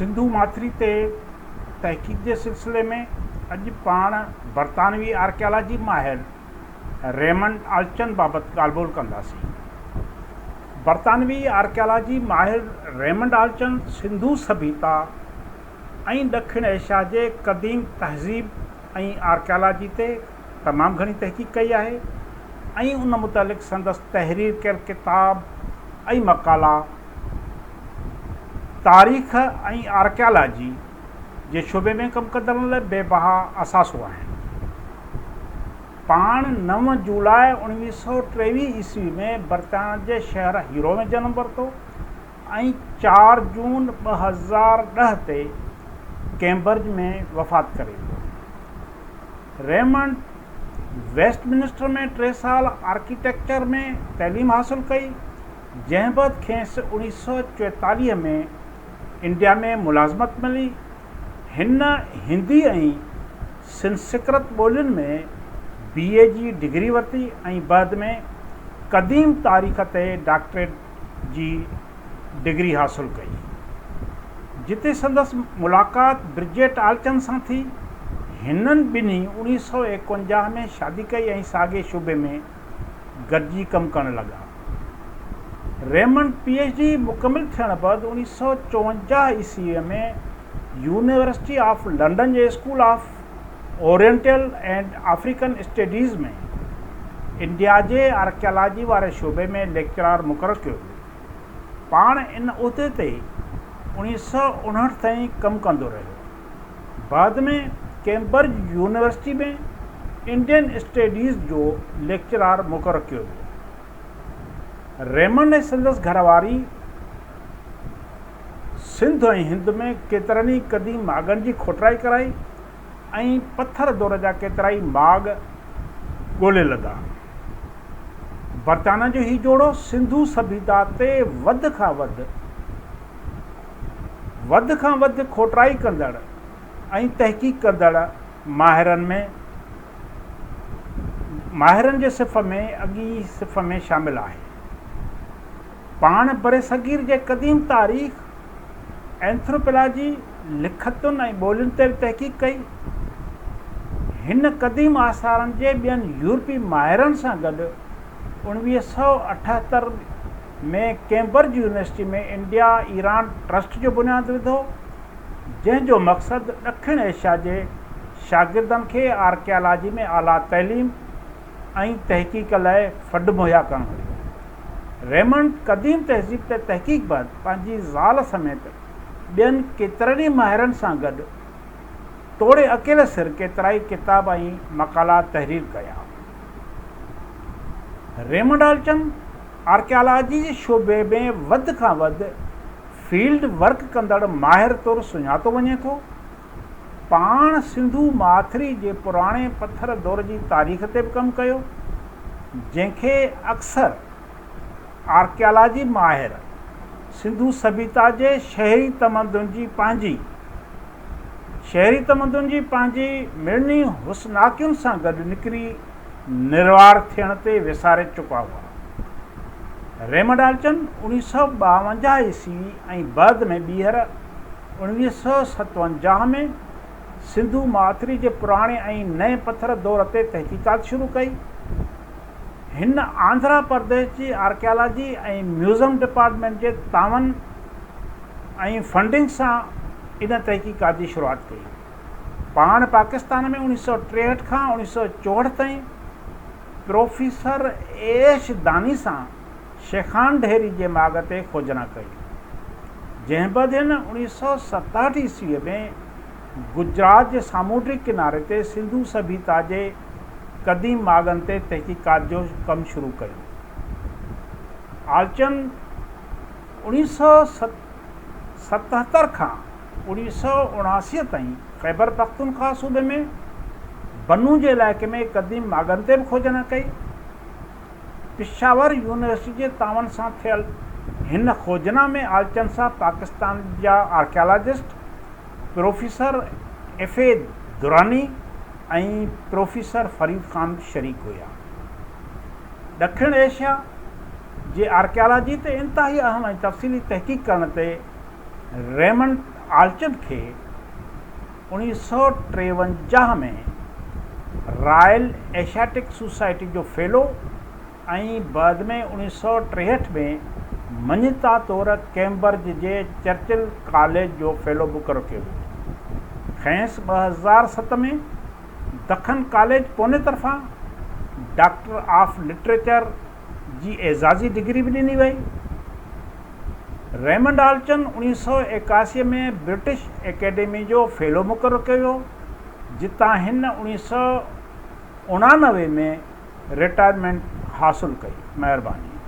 सिंधु माथिरी ते तहक़ीक़ जे सिलसिले में अॼु पाण बरतानवी आर्कियालॉजी माहिर रेमंड आल्चन बाबति ॻाल्हि ॿोल कंदासीं। बरतानवी आर्कियालॉजी माहिर रेमंड आल्चन सिंधु सभ्यता ऐं ॾखिण एशिया जे क़दीम तहज़ीब ऐं आर्कियालॉजी ते तमामु घणी तहक़ीक़ कई आहे ऐं उन मुतालिक़ संदसि तहरीर कयल किताब ऐं मक़ाला तारीख़ ऐं आर्कियालॉजी जे शोबे में कमु कंदड़नि लाइ बेबहा असासो आहिनि। पाण 9 जुलाई 1923 ईस्वी में बरतानिया जे शहर हीरो में जनमु वरितो ऐं 4 जून 2010 ते कैम्ब्रिज में वफ़ात करे वियो। रेमंड वेस्टमिनिस्टर में 3 साल आर्किटेक्चर में तइलीम हासिल कई, जंहिं बैदि खेसि 1944 में इंडिया में मुलाज़मत मिली। हिन हिंदी ऐं संस्कृत ॿोलियुनि में BA जी डिग्री वरिती ऐं बाद में क़दीम तारीख़ ते डॉक्टरेट जी डिग्री हासिल कई, जिते संदसि मुलाक़ात ब्रिजेट आल्चन सां थी। हिननि ॿिन्ही 1951 में शादी कई ऐं साॻे शोबे में गॾिजी कमु करणु लॻा। रेमंड PhD मुकमिल थियण बैदि 1954 ईस्वीअ में university of London J school of oriental and African studies में इंडिया जे आर्कियालॉजी वारे शोबे में लेक्चरार मुक़ररु कयो वियो। पाण इन उहिदे ते 1959 ताईं कमु कंदो रहियो। बाद में कैम्ब्रिज यूनिवर्सिटी में इंडियन स्टडीज़ जो लेक्चरार मुक़ररु कयो वियो। रेमंड ऐं संदसि घरवारी सिंध ऐं हिंद में केतिरनि ई क़दीम माॻनि जी खोटराई कराई ऐं पथर दौर जा केतिरा माॻ ॻोल्हे लॻा। बरतानिया जो हीउ जोड़ो सिंधु सभ्यता ते वधि खां वधि खोटराई कंदड़ ऐं तहक़ीक़ कंदड़ माहिरनि जे सिफ़ में अॻी सिफ़ में शामिल आहे। पाण बरे सगीर जे क़दीम तारीख़, एंथ्रोपोलॉजी, लिखतुनि ऐं ॿोलियुनि ते तहक़ीक़ कई। हिन क़दीम आसारनि जे ॿियनि यूरोपी माहिरनि सां गॾु 1978 में कैम्ब्रिज यूनिवर्सिटी में इंडिया ईरान ट्रस्ट जो बुनियादु विधो, जंहिंजो मक़सदु ॾखिण एशिया जे शागिर्दनि खे आर्कियालॉजी में आला तइलीम ऐं तहक़ीक़ लाइ फंड मुहैया करणु हुयो। रेमंड क़दीम तहज़ीब ते तहक़ीक़ बैदि पंहिंजी ज़ाल समेत ॿियनि केतिरनि ई माहिरनि सां गॾु तोड़े अकेले सिर केतिरा ई किताब ऐं मक़ाला तहरीर कया। रेमंड आल्चन आर्कियालॉजी जे शोबे में वधि खां वधि फील्ड वर्क कंदड़ माहिर तौरु सुञातो वञे थो। पाण सिंधु माथिरी जे पुराणे पथर दौर जी तारीख़ ते बि कमु कयो, जंहिंखे अक्सर आर्कियालॉजी माहिर सिंधु सभ्यता जे शहरी तमदुन जी पंहिंजी मिड़नी हुस्नाकियुनि सां गॾु निकिरी निर्वार थियण ते विसारे चुका हुआ। रेमंड आल्चन 1952 ईस्वी ऐं बाद में ॿीहर 1957 में सिंधु माथिरी जे पुराणे ऐं नए पथर दौर ते तहक़ीक़ात शुरू कई। हिन आंध्रा प्रदेश जी आर्कियालॉजी ऐं म्यूज़ियम डिपार्टमेंट जे तावन ऐं फंडिंग सां इन तहक़ीक़ात जी शुरूआति कई। पाण पाकिस्तान में 1963 खां 1964 ताईं प्रोफेसर एश दानी सां शेखान ढेरी जे माॻ ते खोजना कई, जंहिं बैदि हिन 1967 ईस्वीअ में गुजरात जे सामूंडी किनारे ते सिंधु सभ्यता जे क़दीम माॻनि ते तहक़ीक़ात जो कमु शुरू कयो। आल्चन 1977 खां 1979 ताईं ख़ैबर पख्तूनख्वा सूबे में बनू जे इलाइक़े में क़दीम माॻनि ते बि खोजना कई। पेशावर यूनिवर्सिटी जे तावन सां थियल हिन खोजना में आल्चन सां पाकिस्तान जा आर्कियालॉजिस्ट प्रोफेसर FA दुरानी ऐं प्रोफेसर फरीद ख़ान शरीक हुया। ॾखिण एशिया जे आर्कियालॉजी ते इंतिहाई अहम ऐं तफ़सीली तहक़ीक़ करण ते रेमंड आल्चन खे 1953 में रॉयल एशियाटिक सोसाइटी जो फेलो ऐं बाद में 1963 में मञता तौर कैम्ब्रिज जे चर्चिल कॉलेज जो फेलो मुक़ररु कयो वियो। खेसि 2007 में दखन कॉलेज पुणे तरफ़ां डॉक्टर ऑफ लिटरेचर जी एज़ाज़ी डिग्री बि ॾिनी वई। रेमंड आल्चन 1981 में ब्रिटिश एकेडमी जो फेलो मुक़ररु कयो वियो, जितां हिन 1989 में रिटायरमेंट हासिलु कई। महिरबानी।